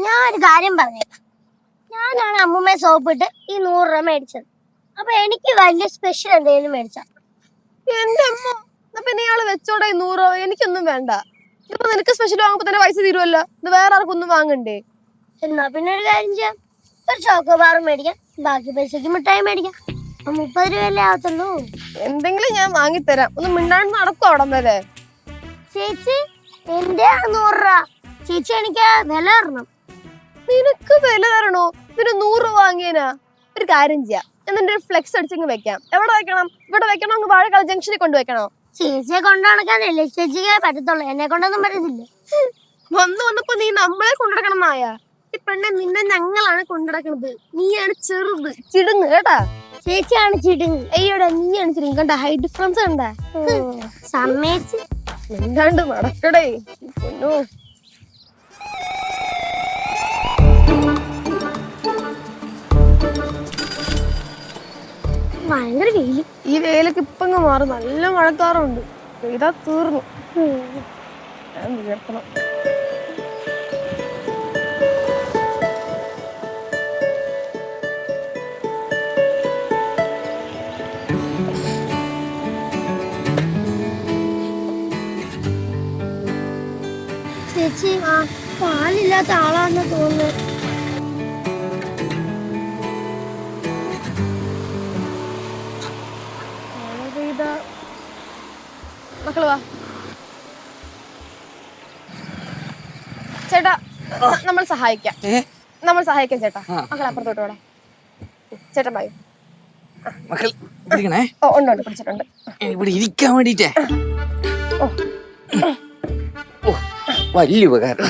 ഞാൻ ഒരു കാര്യം പറഞ്ഞേക്കാം. ഞാനാണ് അമ്മൂമ്മയെ സോപ്പിട്ട് ഈ 100 രൂപ മേടിച്ചത്. അപ്പൊ എനിക്ക് വലിയ സ്പെഷ്യൽ എന്തെങ്കിലും മേടിച്ച. എന്റെ അമ്മ പിന്നെ ഇയാള് വെച്ചോടെ 100 രൂപ. എനിക്കൊന്നും വേണ്ട. ഇപ്പൊ നിനക്ക് സ്പെഷ്യൽ വാങ്ങുമ്പോ തന്നെ പൈസ തീരുമല്ലോ. ഇത് വേറെ ആർക്കൊന്നും വാങ്ങണ്ടേ? എന്നാ പിന്നെ ഒരു കാര്യം ചെയ്യാം, ഒരു ചോക്കോബാർ മേടിക്കാം, ബാക്കി പൈസക്ക് മിഠായി മേടിക്കാം. 30 രൂപയല്ലേ ആവത്തുള്ളൂ. എന്തെങ്കിലും ഞാൻ വാങ്ങിത്തരാം. ഒന്ന് മിണ്ടാണ്ട് നടക്കും അവിടം വരെ. ചേച്ചി എന്റെ 100 രൂപ. ചേച്ചി എനിക്ക് വില തരണം. നിനക്ക് വില തരണോ? പിന്നെ 100 രൂപ വാങ്ങിയനാ? ഒരു കാര്യം ചെയ്യാം, എന്നിട്ട് ഒരു ഫ്ലെക്സ് അടിച്ചങ്ങ് വെക്കാം. എവിടെ വെക്കണം? ഇവിടെ വെക്കണോ? അങ്ങ് വാഴക്കാല ജംഗ്ഷനിൽ കൊണ്ട് വെക്കണോ? ചേച്ചിയെ കൊണ്ടു നടക്കാനല്ലേ ചേച്ചിക്ക് പറ്റത്തുള്ളൂ, എന്നെ കൊണ്ടൊന്നും പറ്റത്തില്ല. വന്നപ്പോ നീ നമ്മളെ കൊണ്ടുനടക്കണം നായ. ഈ പെണ്ണെ നിന്നെ ഞങ്ങളാണ് കൊണ്ടുനടക്കണത്. നീയാണ് ചെറുത് ചിടുങ്ങ് കേട്ടാ. ചേച്ചിയാണ് ചിടുങ്ങ്. അയ്യോടാ നീയാണ് ചിടുങ്ങ്. കണ്ട ഹൈറ്റ് ഡിഫറൻസ് കണ്ടാ? സമ്മതിച്ച് എന്താണ്ട് നടക്കടേ പൊന്നോ. ഭയങ്കര വെയില്. ഈ വെയിലൊക്കെ ഇപ്പങ്ങ് മാറും. നല്ല മഴക്കാറുണ്ട്. പെയ്താ തീർന്നു. ഞാൻ വിയർക്കണം. ചേച്ചി പാലില്ലാത്ത ആളാന്ന് തോന്നുന്നു. മക്കള് വാ. ചേട്ടാ നമ്മൾ സഹായിക്കാം. ചേട്ടാ. മക്കൾ അപ്പുറത്തോട്ട് വേണം. ചേട്ടൻ പറയൂ. മക്കൾ ഉണ്ട് പിടിച്ചിട്ടുണ്ട്. ഇവിടെ ഇരിക്കാൻ വേണ്ടിട്ടേ വലിയ ഉപകാരം.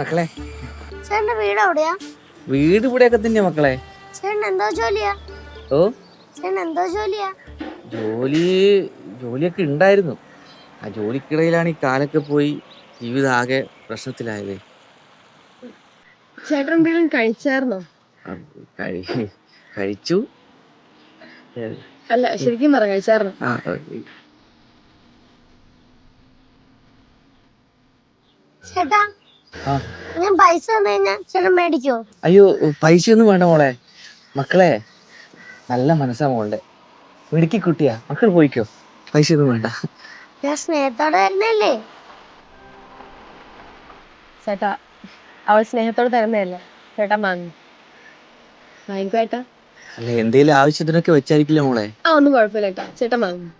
മക്കളെ ചേട്ടന്റെ വീട് എവിടെയാ? വീട് ഇവിടെയൊക്കെ തന്നെ മക്കളെ. ചേട്ടൻ എന്തോ ജോലിയാ? ജോലിയൊക്കെ ഉണ്ടായിരുന്നു. ആ ജോലിക്കിടയിലാണ് ഈ കാലൊക്കെ പോയി ജീവിതം ആകെ പ്രശ്നത്തിലായത്. ചേട്ടൻ എന്തെങ്കിലും കഴിച്ചായിരുന്നോ? കഴിച്ചു. അല്ല ശരിക്കും പറ, കഴിച്ചായിരുന്നോ? ചേട്ടാ ഞാൻ പൈസ തന്നു കഴിഞ്ഞാ ചേട്ടൻ മേടിക്കോ? അയ്യോ പൈസ ഒന്നും വേണ്ട മോളെ. മക്കളെ നല്ല മനസ്സാ മോളുടെ. മിടുക്കി കുട്ടിയാ. മക്കൾ പോയിക്കോ, പൈസ ഒന്നും വേണ്ട. ഞാൻ സ്നേഹത്തോടെ തരുന്നല്ലേ. ചേട്ടാ അവൾ സ്നേഹത്തോടെ തരുന്നതല്ലേ. ചേട്ടാ വാങ്ങിക്കോ ചേട്ടാ. അല്ല എന്തേലും ആവശ്യത്തിനൊക്കെ വെച്ചായിരിക്കില്ല മോളെ. ഒന്നും കുഴപ്പമില്ല ചേട്ടാ. ചേട്ടൻ വാങ്ങും.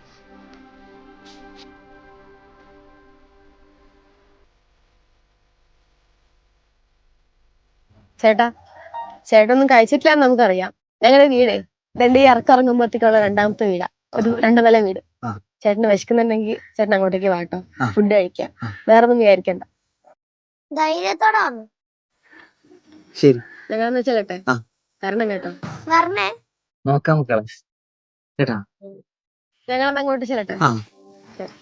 ചേട്ടൊന്നും കഴിച്ചിട്ടില്ലാന്ന് നമുക്കറിയാം. ഞങ്ങളുടെ വീടേ രണ്ട് ഈ ഇറക്കുമ്പോഴത്തേക്കുള്ള 2ാമത്തെ വീടാ. ഒരു 2 നില വീട്. ചേട്ടന് വിശക്കുന്നുണ്ടെങ്കിൽ ചേട്ടൻ അങ്ങോട്ടേക്ക് വാട്ടോ, ഫുഡ് കഴിക്കാം. വേറെ ഒന്നും വിചാരിക്കണ്ട. ധൈര്യത്തോടെ വന്നു. ശരി ഞങ്ങളെന്ന് വെച്ചാലട്ടെ തരണം കേട്ടോ. വരണേ. നോക്കാം മക്കളെ. ചേട്ടാ ഞങ്ങളന്ന് അങ്ങോട്ട് ചെല്ലട്ടെ. ശരി.